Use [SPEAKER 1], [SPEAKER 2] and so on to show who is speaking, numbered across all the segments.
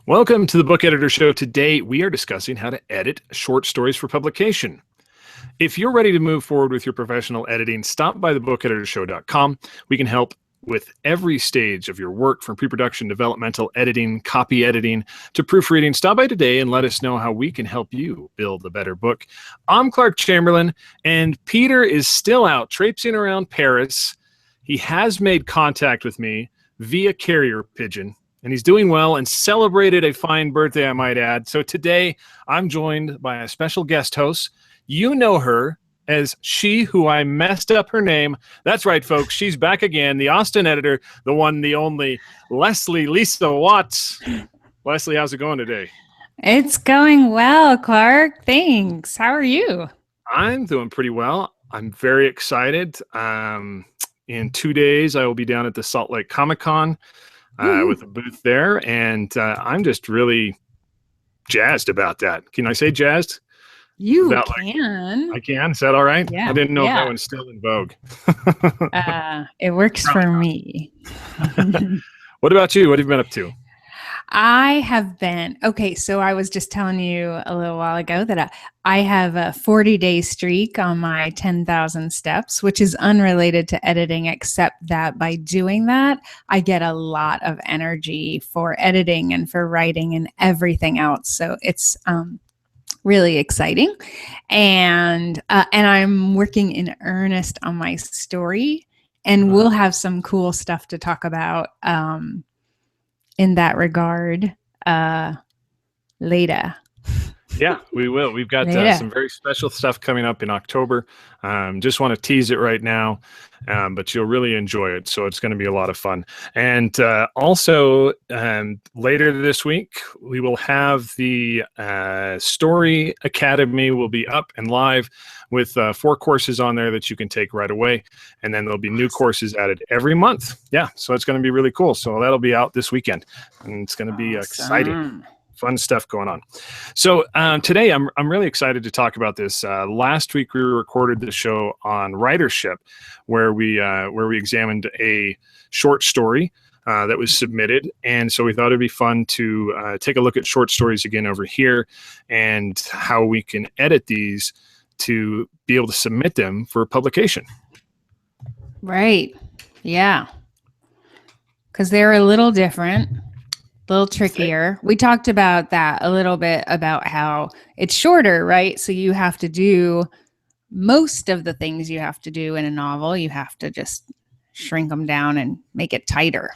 [SPEAKER 1] Welcome to the Book Editor Show. Today, we are discussing how to edit short stories for publication. If you're ready to move forward with your professional editing, stop by thebookeditorshow.com. We can help with every stage of your work, from pre-production, developmental, editing, copy editing, to proofreading. Stop by today and let us know how we can help you build a better book. I'm Clark Chamberlain, and Peter is still out traipsing around Paris. He has made contact with me via carrier pigeon, and he's doing well and celebrated a fine birthday, I might add. So today, I'm joined by a special guest host. You know her as she who I messed up her name. That's right, folks. She's back again. The Austin editor, the one, the only, Lisa Watts. Leslie, how's it going today?
[SPEAKER 2] It's going well, Clark. Thanks. How are you?
[SPEAKER 1] I'm doing pretty well. I'm very excited. In 2 days, I will be down at the Salt Lake Comic-Con with a booth there, and I'm just really jazzed about that. Can I say jazzed?
[SPEAKER 2] You can.
[SPEAKER 1] I can? Is that all right?
[SPEAKER 2] Yeah.
[SPEAKER 1] I didn't know if that one's still in vogue.
[SPEAKER 2] It works for me.
[SPEAKER 1] What about you? What have you been up to?
[SPEAKER 2] I have been, so I was just telling you a little while ago that I have a 40-day streak on my 10,000 steps, which is unrelated to editing, except that by doing that, I get a lot of energy for editing and for writing and everything else. So it's really exciting. And I'm working in earnest on my story, and we'll have some cool stuff to talk about in that regard later.
[SPEAKER 1] Yeah, we will. We've got some very special stuff coming up in October. Just want to tease it right now, but you'll really enjoy it. So it's going to be a lot of fun. And also later this week, we will have the Story Academy will be up and live with 4 courses on there that you can take right away. And then there'll be new courses added every month. Yeah, so it's going to be really cool. So that'll be out this weekend, and it's going to be exciting. Fun stuff going on. So today I'm really excited to talk about this. Last week we recorded the show on writership, where we examined a short story that was submitted, and so we thought it'd be fun to take a look at short stories again over here and how we can edit these to be able to submit them for publication.
[SPEAKER 2] Right. Yeah. Because they're a little different. A little trickier. We talked about that a little bit, about how it's shorter, right? So you have to do most of the things you have to do in a novel. You have to just shrink them down and make it tighter.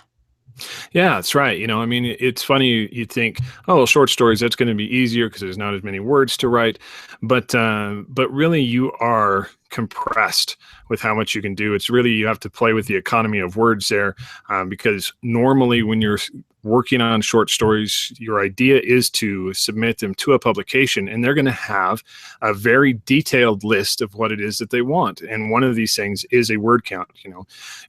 [SPEAKER 1] Yeah, that's right. I mean, it's funny. You think, oh, short stories, that's going to be easier because there's not as many words to write. But really, you are compressed with how much you can do. It's really, you have to play with the economy of words there, because normally when you're working on short stories, your idea is to submit them to a publication, and they're going to have a very detailed list of what it is that they want. And one of these things is a word count.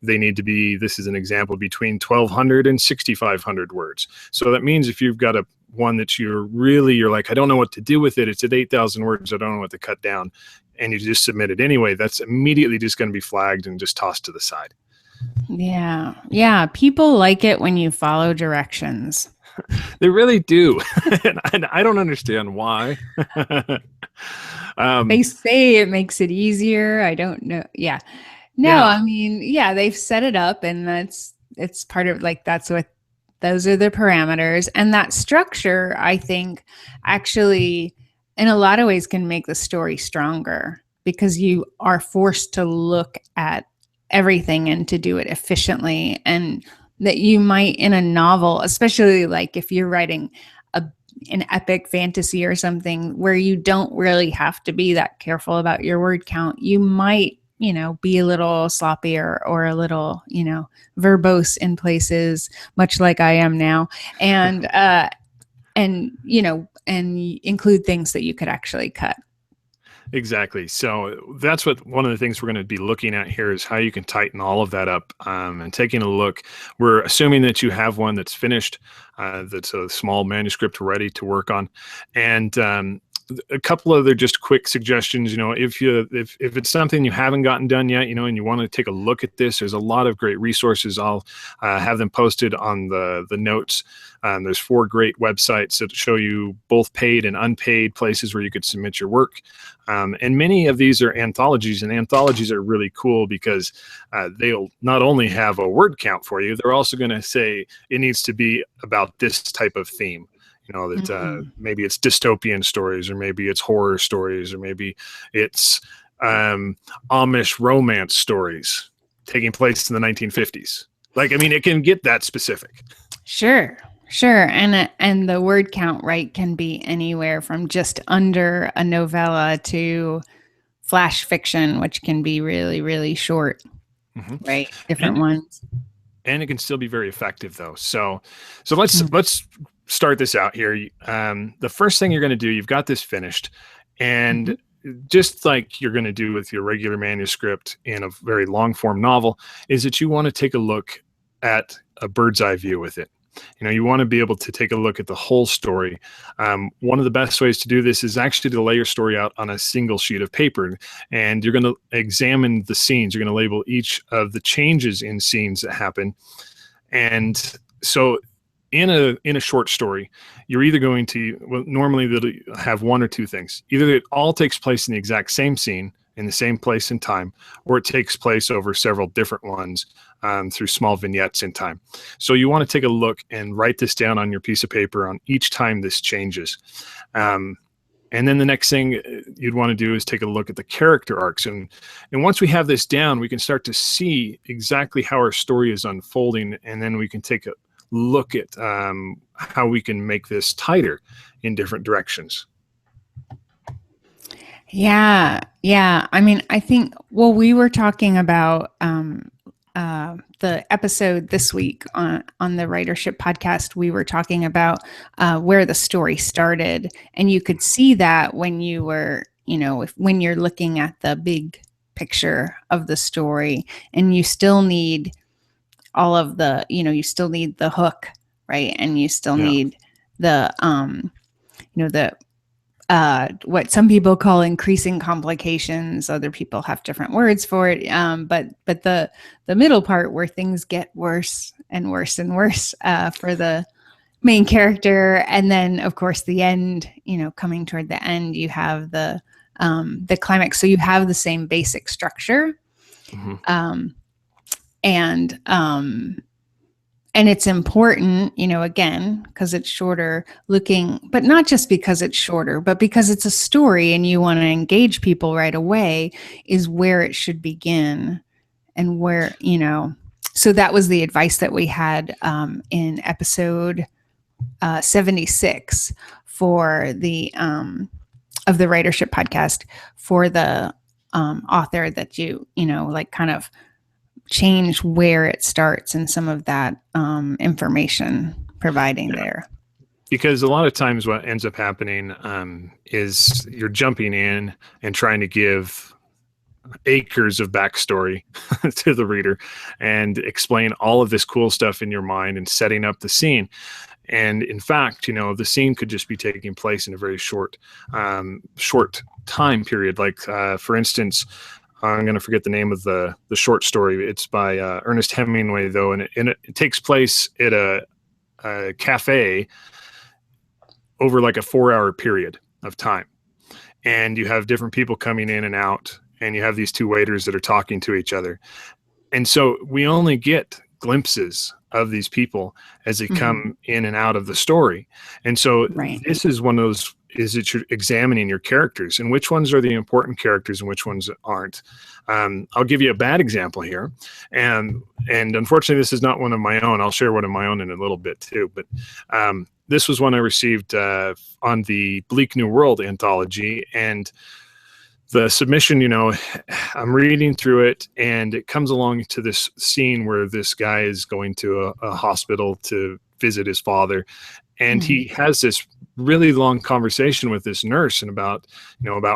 [SPEAKER 1] They need to be, this is an example, between 1,200 and 6,500 words. So that means if you've got one that you're like, I don't know what to do with it. It's at 8,000 words. I don't know what to cut down. And you just submit it anyway. That's immediately just going to be flagged and just tossed to the side.
[SPEAKER 2] Yeah. Yeah. People like it when you follow directions.
[SPEAKER 1] They really do. and I don't understand why.
[SPEAKER 2] They say it makes it easier. I don't know. Yeah. No, yeah. I mean, yeah, they've set it up, and it's part of, like, those are the parameters. And that structure, I think, actually, in a lot of ways can make the story stronger, because you are forced to look at everything and to do it efficiently. And that you might, in a novel, especially like if you're writing an epic fantasy or something where you don't really have to be that careful about your word count, you might, be a little sloppy or a little, verbose in places, much like I am now. And include things that you could actually cut.
[SPEAKER 1] Exactly. So that's one of the things we're going to be looking at here, is how you can tighten all of that up, and taking a look. We're assuming that you have one that's finished, that's a small manuscript ready to work on. And a couple other just quick suggestions. If it's something you haven't gotten done yet, and you want to take a look at this, there's a lot of great resources. I'll have them posted on the notes. There's 4 great websites that show you both paid and unpaid places where you could submit your work. And many of these are anthologies, and anthologies are really cool because they'll not only have a word count for you, they're also going to say it needs to be about this type of theme. That maybe it's dystopian stories, or maybe it's horror stories, or maybe it's Amish romance stories taking place in the 1950s. It can get that specific.
[SPEAKER 2] Sure. And the word count, right, can be anywhere from just under a novella to flash fiction, which can be really, really short, right? Different ones.
[SPEAKER 1] And it can still be very effective, though. So let's start this out here. The first thing you're going to do, you've got this finished, and just like you're going to do with your regular manuscript in a very long form novel, is that you want to take a look at a bird's eye view with it. You want to be able to take a look at the whole story. One of the best ways to do this is actually to lay your story out on a single sheet of paper, and you're going to examine the scenes. You're going to label each of the changes in scenes that happen. And so in a short story, you're either going to, normally they'll have one or two things. Either it all takes place in the exact same scene, in the same place and time, or it takes place over several different ones through small vignettes in time. So you want to take a look and write this down on your piece of paper on each time this changes. And then the next thing you'd want to do is take a look at the character arcs. And once we have this down, we can start to see exactly how our story is unfolding. And then we can take a look at how we can make this tighter in different directions.
[SPEAKER 2] Yeah. I think, we were talking about the episode this week on the Writership podcast. We were talking about where the story started, and you could see that when you were, when you're looking at the big picture of the story, and you still need all of the, you still need the hook, right? And you still need the, what some people call increasing complications. Other people have different words for it. But the middle part where things get worse and worse and worse for the main character. And then of course the end, coming toward the end, you have the climax. So you have the same basic structure. And it's important, again, because it's shorter but not just because it's shorter, but because it's a story and you want to engage people right away, is where it should begin and where, so that was the advice that we had in episode 76 for the, of the Writership podcast, for the author, that kind of change where it starts and some of that information providing there.
[SPEAKER 1] Because a lot of times what ends up happening is you're jumping in and trying to give acres of backstory to the reader and explain all of this cool stuff in your mind and setting up the scene. And in fact, the scene could just be taking place in a very short time period. Like, for instance, I'm going to forget the name of the short story. It's by Ernest Hemingway, though, and it takes place at a cafe over like a 4-hour period of time. And you have different people coming in and out, and you have these two waiters that are talking to each other. And so we only get glimpses of these people as they come in and out of the story. And so this is one of those, is that you're examining your characters and which ones are the important characters and which ones aren't. I'll give you a bad example here. And unfortunately, this is not one of my own. I'll share one of my own in a little bit too. But this was one I received on the Bleak New World anthology. And the submission, I'm reading through it, and it comes along to this scene where this guy is going to a hospital to visit his father. And he has this really long conversation with this nurse and about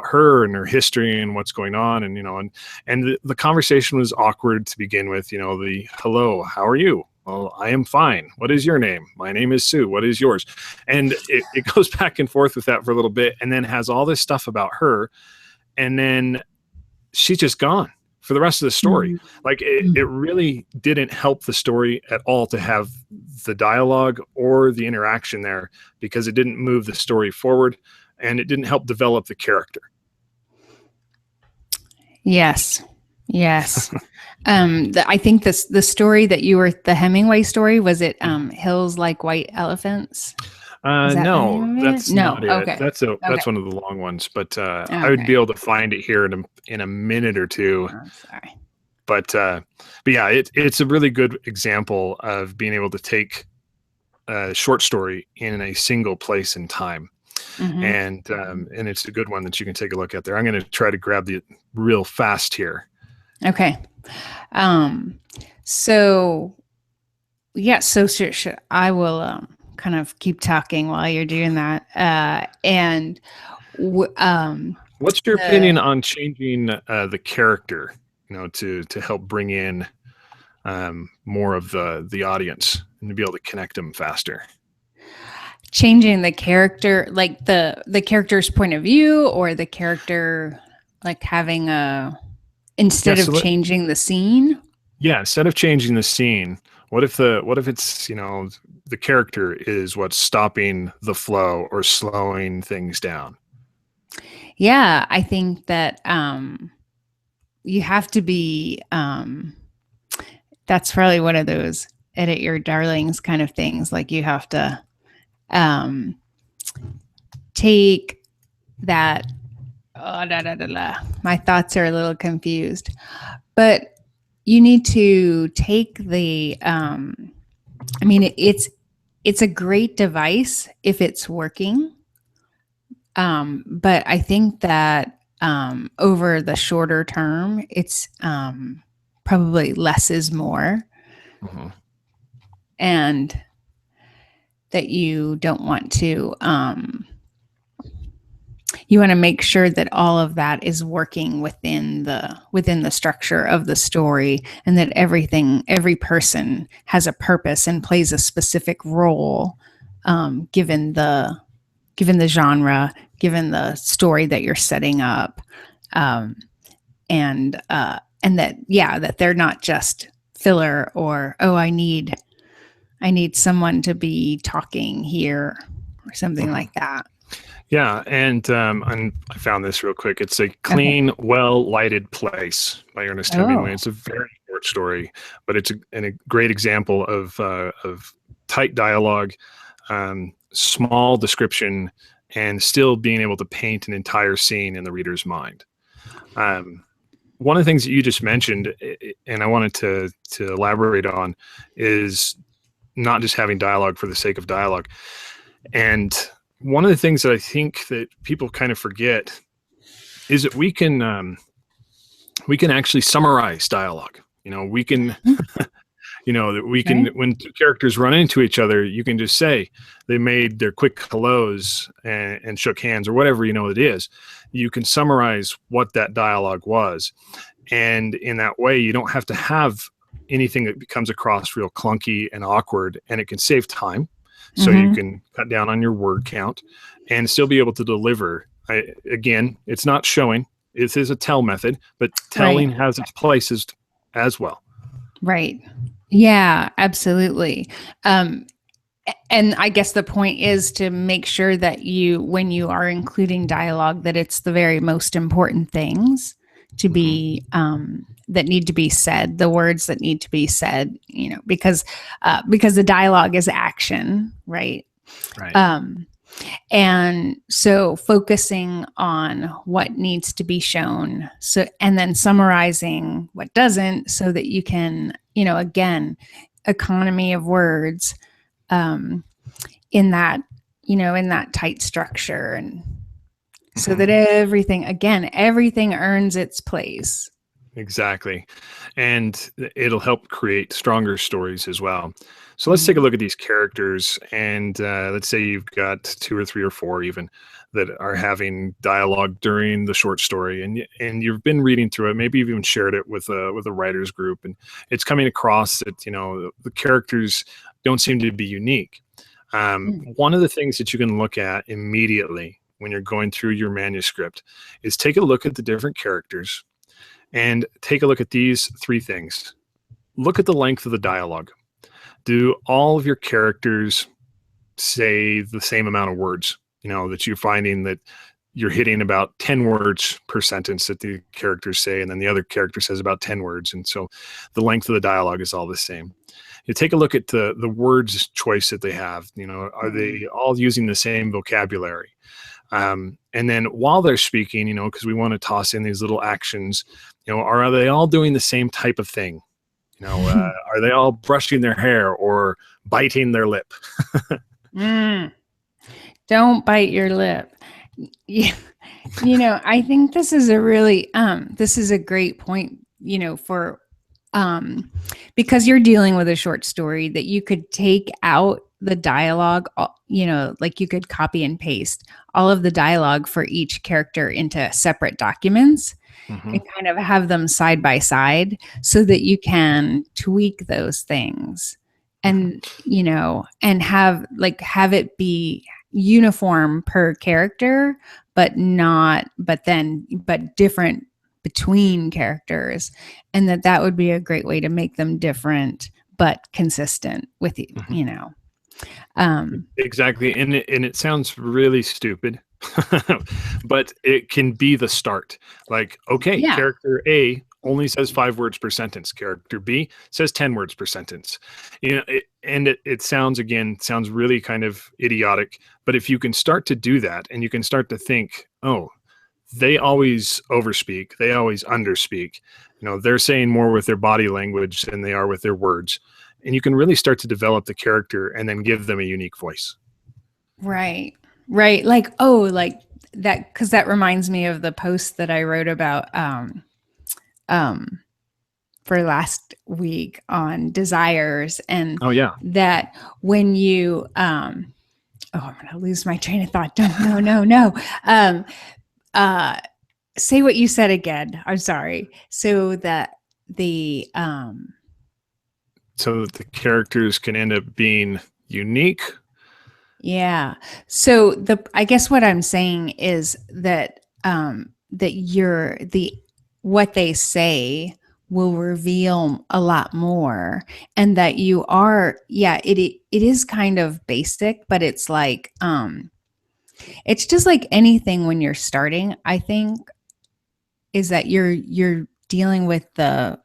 [SPEAKER 1] her and her history and what's going on. And, and the conversation was awkward to begin with, the hello, how are you? Well, I am fine. What is your name? My name is Sue. What is yours? And it goes back and forth with that for a little bit, and then has all this stuff about her. And then she's just gone for the rest of the story.
[SPEAKER 2] Mm-hmm.
[SPEAKER 1] Like it really didn't help the story at all to have the dialogue or the interaction there, because it didn't move the story forward and it didn't help develop the character.
[SPEAKER 2] Yes. I think the story that you were, the Hemingway story, was it Hills Like White Elephants?
[SPEAKER 1] No, that's not it.
[SPEAKER 2] Okay.
[SPEAKER 1] That's one of the long ones, but I would be able to find it here in a minute or two.
[SPEAKER 2] Oh, sorry.
[SPEAKER 1] But yeah, it's a really good example of being able to take a short story in a single place in time.
[SPEAKER 2] Mm-hmm.
[SPEAKER 1] And it's a good one that you can take a look at there. I'm going to try to grab the real fast here.
[SPEAKER 2] Okay. So I will kind of keep talking while you're doing that.
[SPEAKER 1] What's your opinion on changing the character, to help bring in more of the audience and to be able to connect them faster?
[SPEAKER 2] Changing the character, like the character's point of view, or the character, like having instead of changing the scene? Yeah,
[SPEAKER 1] instead of changing the scene, what if it's, the character is what's stopping the flow or slowing things down?
[SPEAKER 2] Yeah, I think that you have to be, that's probably one of those edit your darlings kind of things. Like you have to take that, my thoughts are a little confused, but you need to take the, it's a great device if it's working. But I think that over the shorter term, it's probably less is more.
[SPEAKER 1] Mm-hmm.
[SPEAKER 2] And that you don't want to, you want to make sure that all of that is working within the structure of the story, and that every person has a purpose and plays a specific role, given the genre, given the story that you're setting up, and that they're not just filler, or I need someone to be talking here or something like that.
[SPEAKER 1] Yeah, and I found this real quick. It's A Clean, Well-Lighted Place by Ernest Hemingway. It's a very short story, but it's a great example of tight dialogue, small description, and still being able to paint an entire scene in the reader's mind. One of the things that you just mentioned, and I wanted to elaborate on, is not just having dialogue for the sake of dialogue. And one of the things that I think that people kind of forget is that we can actually summarize dialogue. We can, when two characters run into each other, you can just say they made their quick hellos and shook hands, or whatever, it is. You can summarize what that dialogue was. And in that way, you don't have to have anything that comes across real clunky and awkward, and it can save time. So you can cut down on your word count and still be able to deliver. Again, it's not showing. It is a tell method, but telling has its places as well.
[SPEAKER 2] Right. Yeah, absolutely. And I guess the point is to make sure that when you are including dialogue, that it's the very most important things to be, that need to be said, the words that need to be said, because the dialogue is action, right?
[SPEAKER 1] Right.
[SPEAKER 2] And so focusing on what needs to be shown, and then summarizing what doesn't, so that you can, again, economy of words, in that tight structure, and so that everything earns its place.
[SPEAKER 1] Exactly. And it'll help create stronger stories as well. So let's take a
[SPEAKER 2] Mhm.
[SPEAKER 1] look at these characters. And let's say you've got two or three or four even that are having dialogue during the short story. And you've been reading through it. Maybe you've even shared it with a writers group. And it's coming across that, the characters don't seem to be unique.
[SPEAKER 2] Mm.
[SPEAKER 1] One of the things that you can look at immediately when you're going through your manuscript is take a look at the different characters and take a look at these three things. Look at the length of the dialogue. Do all of your characters say the same amount of words? That you're finding that you're hitting about 10 words per sentence that the characters say, and then the other character says about 10 words. And so the length of the dialogue is all the same. You take a look at the words choice that they have. Are they all using the same vocabulary? And then while they're speaking, because we want to toss in these little actions, are they all doing the same type of thing? Are they all brushing their hair or biting their lip?
[SPEAKER 2] Don't bite your lip. Yeah. I think this is a really, this is a great point, for, because you're dealing with a short story that you could take out the dialogue, like you could copy and paste all of the dialogue for each character into separate documents and kind of have them side by side so that you can tweak those things and, and have it be uniform per character, but different between characters, and that would be a great way to make them different but consistent with
[SPEAKER 1] Exactly. And it sounds really stupid, but it can be the start. Like, okay,
[SPEAKER 2] yeah.
[SPEAKER 1] Character A only says 5 words per sentence. Character B says 10 words per sentence. It sounds really kind of idiotic, but if you can start to do that and you can start to think, oh, they always overspeak, they always underspeak. They're saying more with their body language than they are with their words. And you can really start to develop the character and then give them a unique voice.
[SPEAKER 2] Right. Like that, because that reminds me of the post that I wrote about for last week on desires, and that when you I'm gonna lose my train of thought. No. Say what you said again. I'm sorry. So that the
[SPEAKER 1] so that the characters can end up being unique.
[SPEAKER 2] Yeah. So I guess what I'm saying is that what they say will reveal a lot more, and that you are, it is kind of basic, but it's like it's just like anything when you're starting, I think, is that you're dealing with the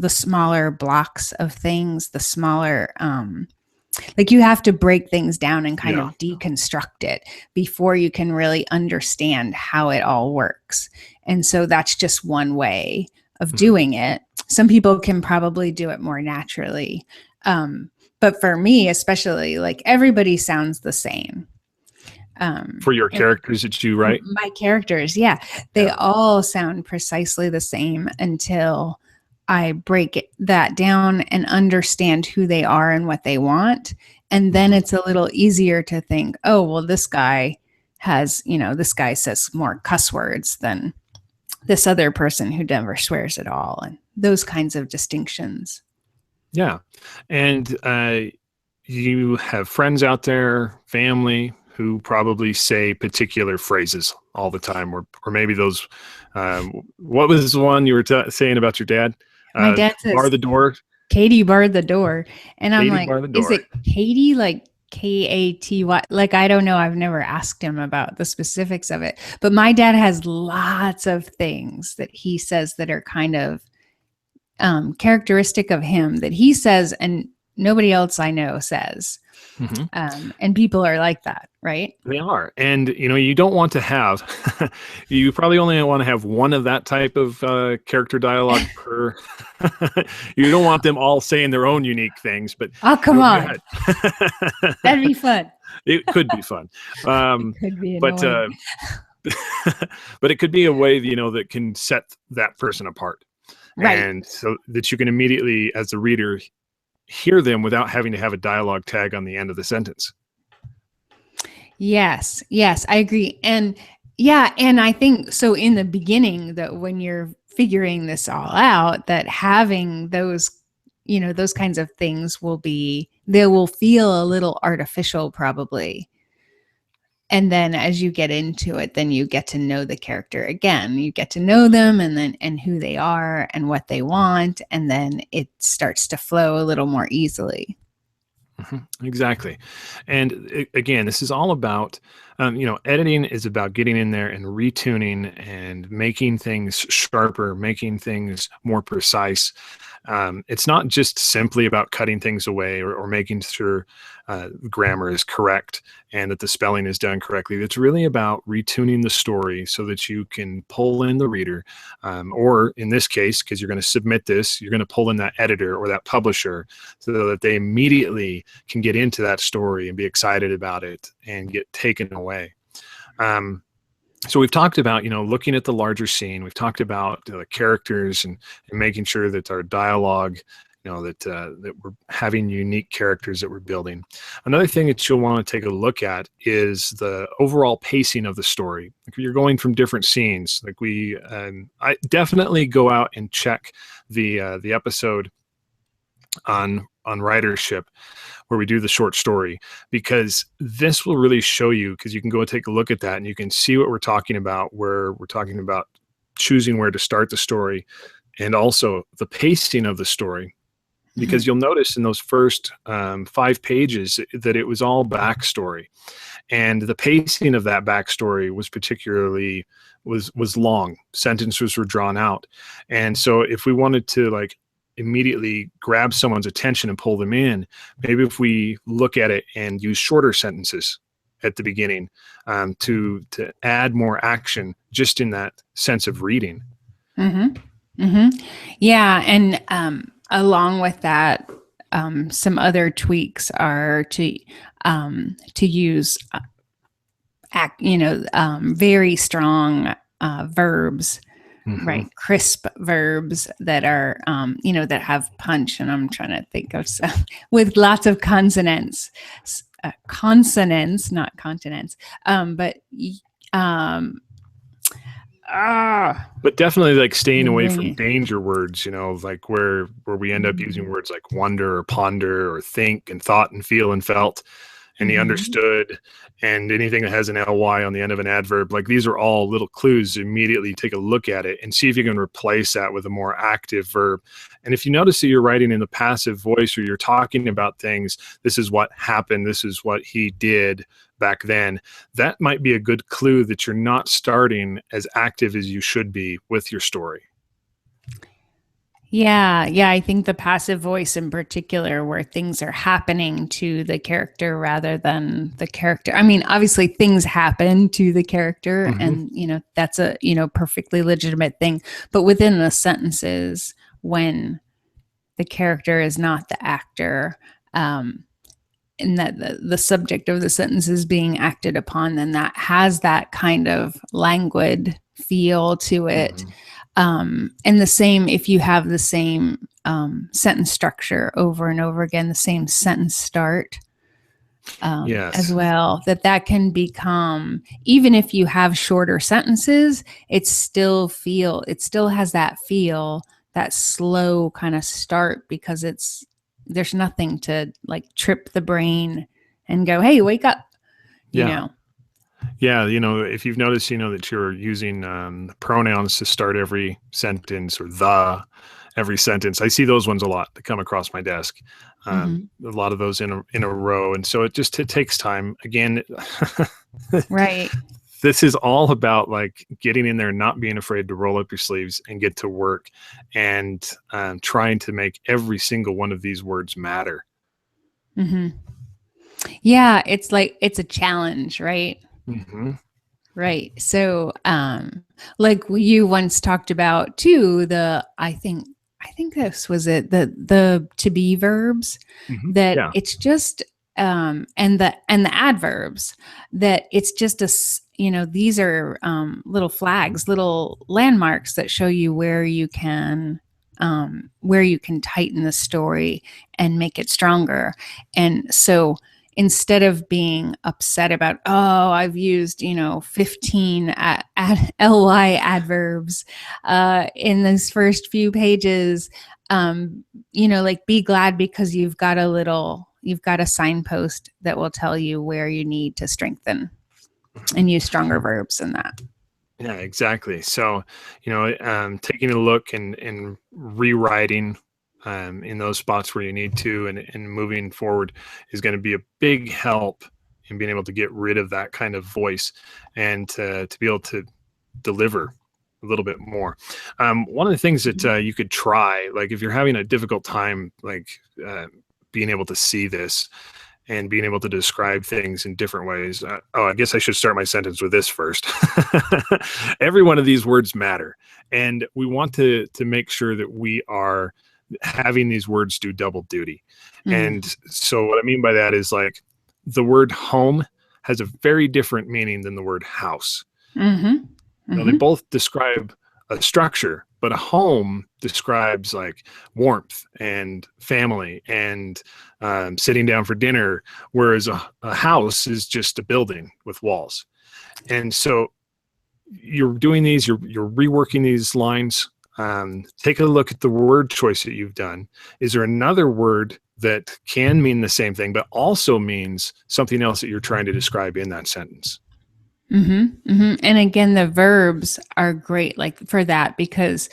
[SPEAKER 2] smaller blocks of things, the smaller like you have to break things down and kind of deconstruct it before you can really understand how it all works. And so that's just one way of doing it. Some people can probably do it more naturally. But for me, especially, like, everybody sounds the same.
[SPEAKER 1] For your characters that you write?
[SPEAKER 2] My characters, they all sound precisely the same until I break that down and understand who they are and what they want. And then it's a little easier to think, oh, well, this guy says more cuss words than this other person who never swears at all. And those kinds of distinctions.
[SPEAKER 1] Yeah. And you have friends out there, family, who probably say particular phrases all the time, or maybe those, what was the one you were saying about your dad?
[SPEAKER 2] My dad says,
[SPEAKER 1] bar the door.
[SPEAKER 2] Katie barred the door. And I'm
[SPEAKER 1] Katie
[SPEAKER 2] like, is it Katie, like Katy? Like, I don't know. I've never asked him about the specifics of it. But my dad has lots of things that he says that are kind of characteristic of him that he says and nobody else I know says. And people are like that, right?
[SPEAKER 1] They are. And, you don't want to have, you probably only want to have one of that type of character dialogue per, you don't want them all saying their own unique things, but.
[SPEAKER 2] Oh, come on. That'd be fun.
[SPEAKER 1] It could be fun.
[SPEAKER 2] It could be annoying.
[SPEAKER 1] But it could be a way, that can set that person apart.
[SPEAKER 2] Right.
[SPEAKER 1] And so that you can immediately, as the reader, hear them without having to have a dialogue tag on the end of the sentence.
[SPEAKER 2] Yes, yes, I agree. And yeah, and I think so in the beginning that when you're figuring this all out, that having those, those kinds of things they will feel a little artificial probably. And then as you get into it, then you get to know the character again. You get to know them and who they are and what they want. And then it starts to flow a little more easily.
[SPEAKER 1] Exactly. And again, this is all about, editing is about getting in there and retuning and making things sharper, making things more precise. It's not just simply about cutting things away or making sure grammar is correct and that the spelling is done correctly. It's really about retuning the story so that you can pull in the reader, or in this case, because you're going to submit this, you're going to pull in that editor or that publisher so that they immediately can get into that story and be excited about it and get taken away. So we've talked about, looking at the larger scene. We've talked about the characters and making sure that our dialogue, that we're having unique characters that we're building. Another thing that you'll want to take a look at is the overall pacing of the story. Like you're going from different scenes. Like I definitely go out and check the episode on ridership where we do the short story, because this will really show you, because you can go and take a look at that and you can see what we're talking about, where we're talking about choosing where to start the story and also the pacing of the story. Because you'll notice in those first 5 pages that it was all backstory, and the pacing of that backstory was particularly was long. Sentences were drawn out, and so if we wanted to immediately grab someone's attention and pull them in, maybe if we look at it and use shorter sentences at the beginning to add more action just in that sense of reading.
[SPEAKER 2] Yeah, and along with that, some other tweaks are to use very strong verbs. Right. Crisp verbs that are, that have punch. And I'm trying to think of some with lots of consonants, not continents. But
[SPEAKER 1] definitely staying away from danger words, where we end up using words like wonder or ponder or think and thought and feel and felt and the understood, and anything that has an ly on the end of an adverb. These are all little clues to immediately take a look at it and see if you can replace that with a more active verb. And if you notice that you're writing in the passive voice or you're talking about things, this is what happened, this is what he did back then, that might be a good clue that you're not starting as active as you should be with your story.
[SPEAKER 2] Yeah, I think the passive voice in particular, where things are happening to the character rather than the character. I mean, obviously things happen to the character and, that's a, perfectly legitimate thing. But within the sentences, when the character is not the actor, and that the subject of the sentence is being acted upon, then that has that kind of languid feel to it. And the same, if you have the same sentence structure over and over again, the same sentence start as well, that can become, even if you have shorter sentences, it still has that feel, that slow kind of start, because there's nothing to trip the brain and go, hey, wake up, you know.
[SPEAKER 1] Yeah, if you've noticed, that you're using pronouns to start every sentence, or every sentence. I see those ones a lot that come across my desk. A lot of those in a row, and so it takes time. Again,
[SPEAKER 2] right.
[SPEAKER 1] This is all about getting in there, not being afraid to roll up your sleeves and get to work, and trying to make every single one of these words matter.
[SPEAKER 2] Yeah, it's a challenge, right? Right. So, you once talked about too, I think this was it, the to be verbs, that it's just, and the adverbs, that it's just these are little flags, little landmarks that show you where you can where you can tighten the story and make it stronger. And so instead of being upset about, oh, I've used, 15 ly adverbs in those first few pages, like be glad because you've got a signpost that will tell you where you need to strengthen and use stronger verbs than that.
[SPEAKER 1] Yeah, exactly. So, taking a look and rewriting in those spots where you need to, and moving forward is going to be a big help in being able to get rid of that kind of voice and to be able to deliver a little bit more. One of the things that you could try, like if you're having a difficult time, like being able to see this and being able to describe things in different ways. I guess I should start my sentence with this first. Every one of these words matter. And we want to make sure that we are having these words do double duty. And so what I mean by that is, like, the word home has a very different meaning than the word house. They both describe a structure, but a home describes like warmth and family and sitting down for dinner, whereas a house is just a building with walls. And so you're doing these, you're reworking these lines. Take a look at the word choice that you've done. Is there another word that can mean the same thing, but also means something else that you're trying to describe in that sentence?
[SPEAKER 2] And again, the verbs are great, like, for that, because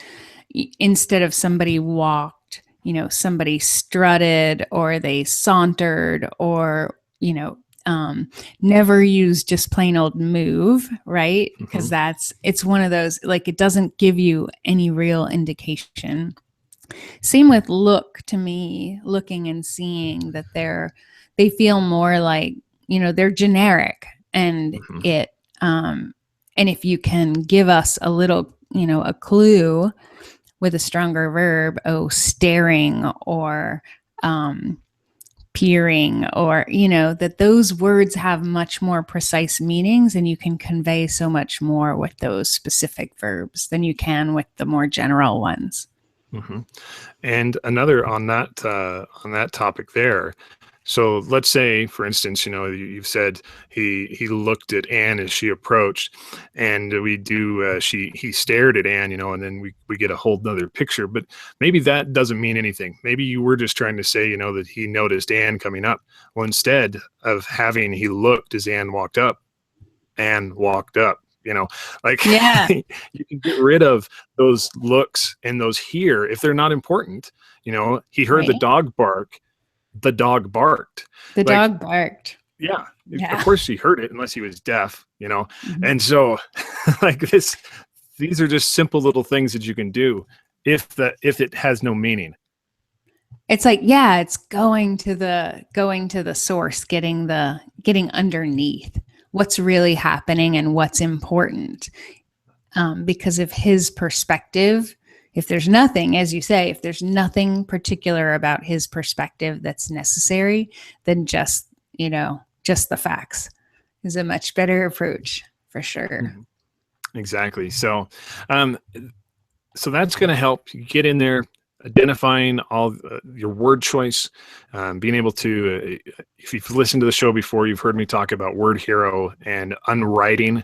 [SPEAKER 2] instead of somebody walked, somebody strutted, or they sauntered, or, never use just plain old move, right? Because it's one of those, like, it doesn't give you any real indication. Same with look. To me, looking and seeing, that they feel more like, they're generic, and and if you can give us a little, a clue with a stronger verb, staring, or peering, or, that those words have much more precise meanings, and you can convey so much more with those specific verbs than you can with the more general ones.
[SPEAKER 1] And another on that topic there. So let's say, for instance, you've said he looked at Anne as she approached, and he stared at Anne, and then we get a whole nother picture. But maybe that doesn't mean anything. Maybe you were just trying to say, that he noticed Anne coming up. Well, instead of having he looked as Anne walked up, Anne walked up.
[SPEAKER 2] Yeah.
[SPEAKER 1] You can get rid of those looks and those here if they're not important. He heard the dog bark. The dog barked.
[SPEAKER 2] The dog barked.
[SPEAKER 1] Yeah. Of course he heard it, unless he was deaf, And so like these are just simple little things that you can do if it has no meaning.
[SPEAKER 2] It's like, it's going to the source, getting underneath what's really happening and what's important. Because of his perspective, if there's nothing, as you say, if there's nothing particular about his perspective that's necessary, then just the facts is a much better approach, for sure.
[SPEAKER 1] Exactly. So that's going to help you get in there, identifying all your word choice, being able to, if you've listened to the show before, you've heard me talk about word hero and unwriting.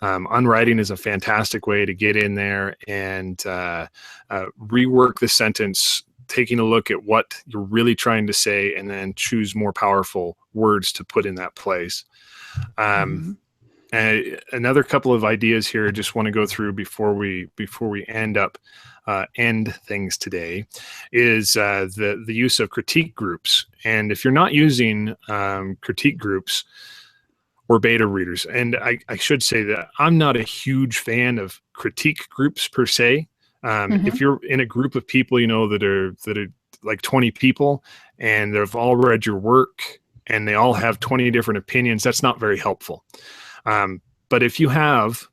[SPEAKER 1] Unwriting is a fantastic way to get in there and rework the sentence, taking a look at what you're really trying to say, and then choose more powerful words to put in that place. And another couple of ideas here I just want to go through before we end things today is the use of critique groups. And if you're not using critique groups or beta readers, and I should say that I'm not a huge fan of critique groups per se. If you're in a group of people, that are like 20 people, and they've all read your work and they all have 20 different opinions, that's not very helpful. But if you have,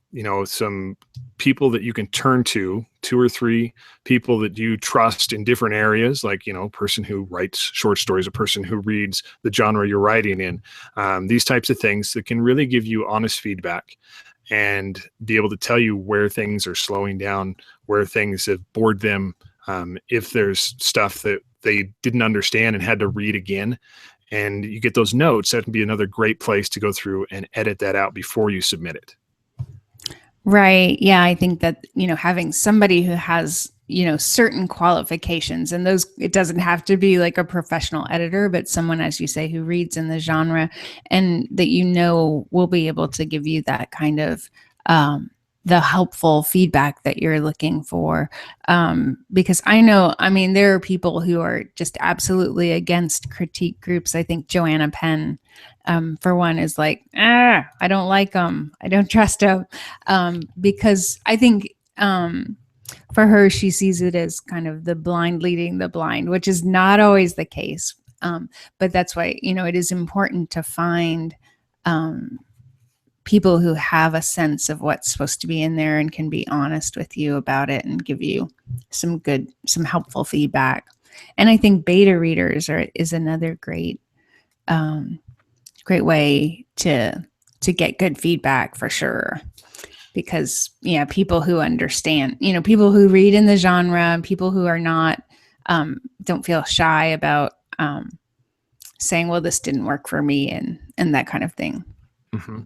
[SPEAKER 1] some people that you can turn to, 2 or 3 people that you trust in different areas, like, a person who writes short stories, a person who reads the genre you're writing in, these types of things that can really give you honest feedback and be able to tell you where things are slowing down, where things have bored them, if there's stuff that they didn't understand and had to read again, and you get those notes, that can be another great place to go through and edit that out before you submit it.
[SPEAKER 2] Right. Yeah. I think that, having somebody who has, certain qualifications, and those, it doesn't have to be like a professional editor, but someone, as you say, who reads in the genre and that, will be able to give you that kind of, the helpful feedback that you're looking for. Because there are people who are just absolutely against critique groups. I think Joanna Penn, for one, is like, I don't like them. I don't trust them. Because I think for her, she sees it as kind of the blind leading the blind, which is not always the case. But that's why, it is important to find people who have a sense of what's supposed to be in there and can be honest with you about it and give you some helpful feedback. And I think beta readers is another great way to get good feedback, for sure. Because, people who understand, people who read in the genre, people who are not, don't feel shy about saying, well, this didn't work for me, and that kind of thing.
[SPEAKER 1] Mm-hmm.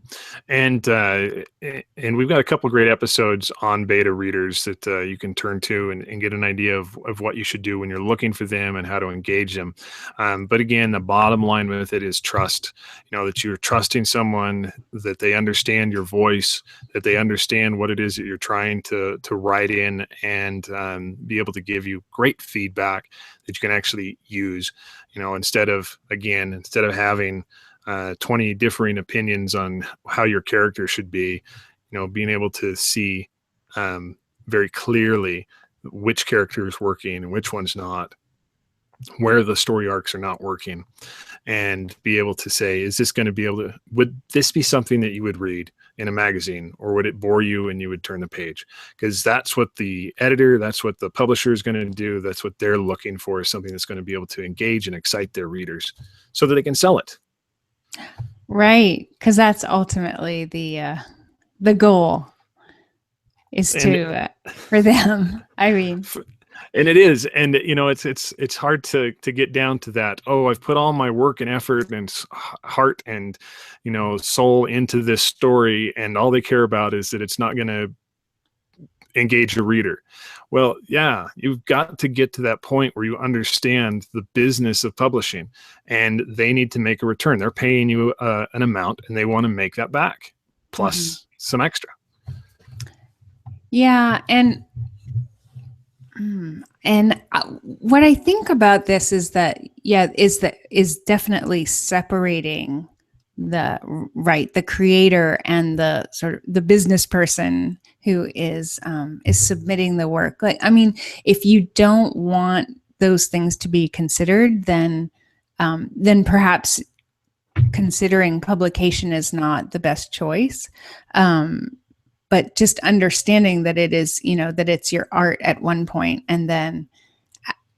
[SPEAKER 1] And we've got a couple of great episodes on beta readers that you can turn to and get an idea of what you should do when you're looking for them and how to engage them. But again, the bottom line with it is trust. That you're trusting someone, that they understand your voice, that they understand what it is that you're trying to write in, and be able to give you great feedback that you can actually use. Instead of having 20 differing opinions on how your character should be, being able to see very clearly which character is working and which one's not, where the story arcs are not working, and be able to say, would this be something that you would read in a magazine, or would it bore you and you would turn the page? Because that's what the editor, that's what the publisher is going to do. That's what they're looking for, is something that's going to be able to engage and excite their readers so that they can sell it.
[SPEAKER 2] Right. Because that's ultimately the goal, is for them. I mean,
[SPEAKER 1] and it is, and it's hard to get down to that. Oh, I've put all my work and effort and heart and soul into this story, and all they care about is that it's not going to engage a reader. Well, yeah, you've got to get to that point where you understand the business of publishing, and they need to make a return. They're paying you an amount, and they want to make that back plus some extra.
[SPEAKER 2] Yeah. And what I think about this is that, is definitely separating the creator and the sort of the business person who is submitting the work. If you don't want those things to be considered, then perhaps considering publication is not the best choice. But just understanding that it is, that it's your art at one point, and then,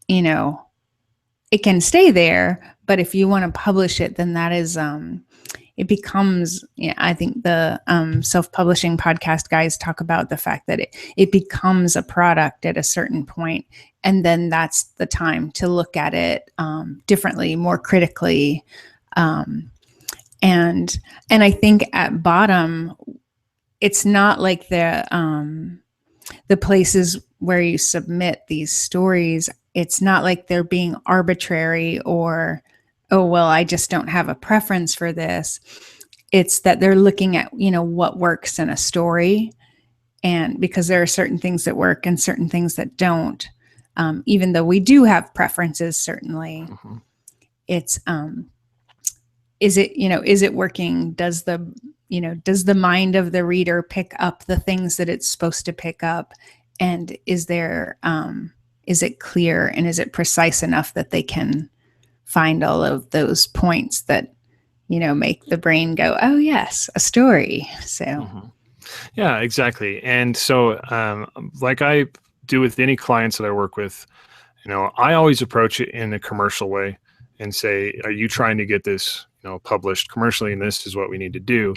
[SPEAKER 2] it can stay there. But if you want to publish it, then that is, it becomes, I think the self-publishing podcast guys talk about the fact that it becomes a product at a certain point, and then that's the time to look at it differently, more critically. And I think at bottom, it's not like the places where you submit these stories, it's not like they're being arbitrary or, oh, well, I just don't have a preference for this. It's that they're looking at, what works in a story. And because there are certain things that work and certain things that don't, even though we do have preferences, certainly. Mm-hmm. It's, is it working? Does the mind of the reader pick up the things that it's supposed to pick up? And is it clear, and is it precise enough that they can find all of those points that, make the brain go, oh yes, a story. So. Mm-hmm.
[SPEAKER 1] Yeah, exactly. And so, like I do with any clients that I work with, I always approach it in a commercial way and say, are you trying to get this, published commercially, and this is what we need to do.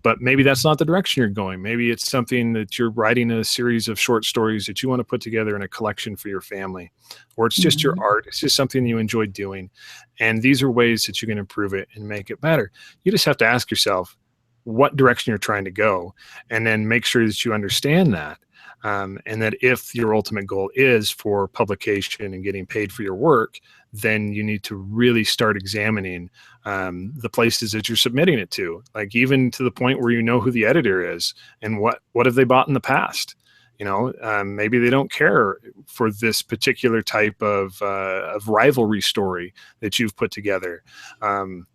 [SPEAKER 1] But maybe that's not the direction you're going. Maybe it's something that you're writing a series of short stories that you want to put together in a collection for your family, or it's just your art. It's just something you enjoy doing. And these are ways that you can improve it and make it better. You just have to ask yourself what direction you're trying to go, and then make sure that you understand that. And that if your ultimate goal is for publication and getting paid for your work, then you need to really start examining the places that you're submitting it to, like even to the point where you know who the editor is and what have they bought in the past. Maybe they don't care for this particular type of rivalry story that you've put together. And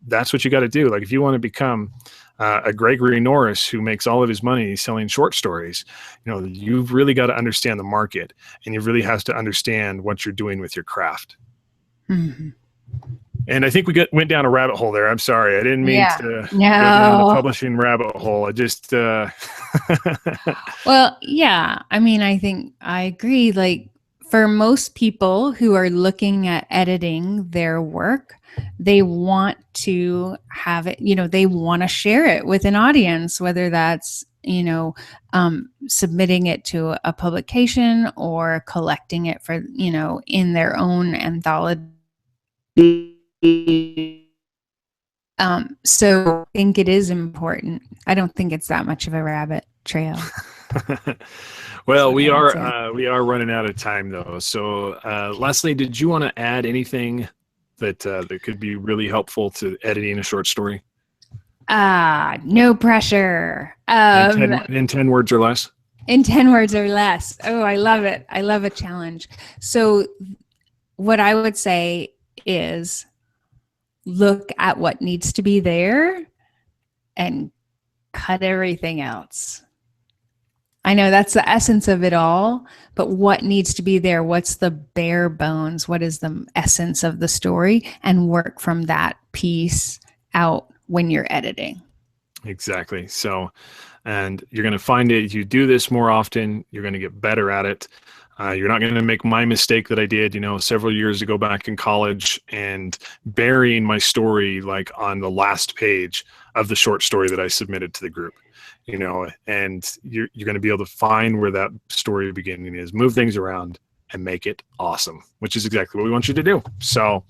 [SPEAKER 1] that's what you got to do. Like if you want to become a Gregory Norris who makes all of his money selling short stories, you've really got to understand the market, and you really have to understand what you're doing with your craft. Mm-hmm. And I think we went down a rabbit hole there. I'm sorry. I didn't mean to go down the publishing rabbit hole. I just...
[SPEAKER 2] Well, yeah. I mean, I think I agree. Like for most people who are looking at editing their work, they want to have it, they want to share it with an audience, whether that's, submitting it to a publication or collecting it for, in their own anthology. So I think it is important. I don't think it's that much of a rabbit trail.
[SPEAKER 1] Well, we are running out of time though. So Leslie, did you want to add anything that could be really helpful to editing a short story?
[SPEAKER 2] No pressure.
[SPEAKER 1] In 10 words or less?
[SPEAKER 2] In 10 words or less. Oh, I love it. I love a challenge. So what I would say is look at what needs to be there and cut everything else. I know that's the essence of it all, but what needs to be there? What's the bare bones? What is the essence of the story? And work from that piece out when you're editing.
[SPEAKER 1] Exactly. So, and you're going to find it. You do this more often, you're going to get better at it. You're not going to make my mistake that I did, several years ago back in college and burying my story like on the last page of the short story that I submitted to the group. And you're going to be able to find where that story beginning is, move things around and make it awesome, which is exactly what we want you to do. So,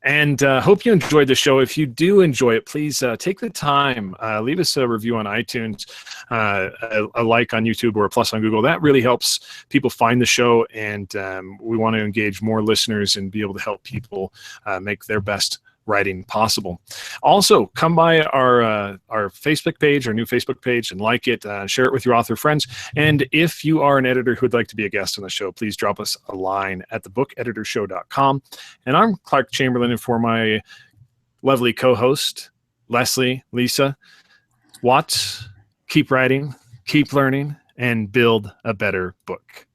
[SPEAKER 1] and hope you enjoyed the show. If you do enjoy it, please take the time, leave us a review on iTunes, a like on YouTube, or a plus on Google. That really helps people find the show, and we want to engage more listeners and be able to help people make their best writing possible. Also, come by our Facebook page, our new Facebook page, and like it, share it with your author friends. And if you are an editor who would like to be a guest on the show, please drop us a line at thebookeditorshow.com. And I'm Clark Chamberlain, and for my lovely co-host, Leslie, Lisa Watts, keep writing, keep learning, and build a better book.